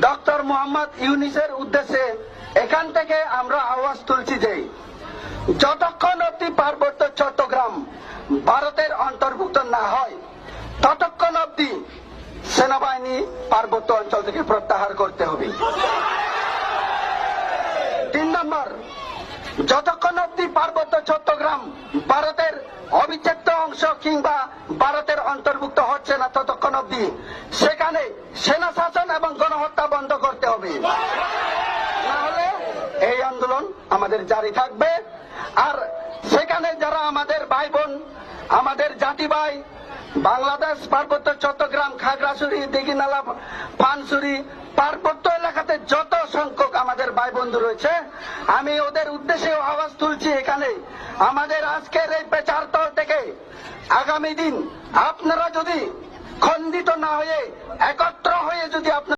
Doctor Mohammad ইউনূসের উদ্দেশ্যে এখান থেকে আমরা আওয়াজ তুলছি যে যতক্ষণ অব্দি পার্বত্য চট্টগ্রাম ভারতের অন্তর্ভুক্ত না হয় ততক্ষণ অব্দি সেনাবাহিনী পার্বত্য অঞ্চল থেকে প্রত্যাহার করতে হবে। 3 নম্বর, যতক্ষণ অব্দি পার্বত্য চট্টগ্রাম ভারতের অবিচ্ছেদ্য অংশ কিংবা ভারতের অন্তর্ভুক্ত হচ্ছে না ততক্ষণ অব্দি সেখানে সেনা শাসন এবং গণহত্যা বন্ধ করতে হবে, না হলে এই আন্দোলন আমাদের জারি থাকবে। আর সেখানে যারা আমাদের ভাই বোন, আমাদের জাতি ভাই, বাংলাদেশ পার্বত্য চট্টগ্রাম, খাগড়াছড়ি, দীঘিনালা, পানছড়ি পার্বত্য এলাকাতে যত সংখ্যক আমাদের ভাই বন্ধু রয়েছে, আমি ওদের উদ্দেশ্যে আওয়াজ তুলছি এখানে আমাদের আজকের এই পেচারতল থেকে আগামী দিন আপনারা যদি খণ্ডিত না হয়ে একত্র হয়ে যদি আপনারা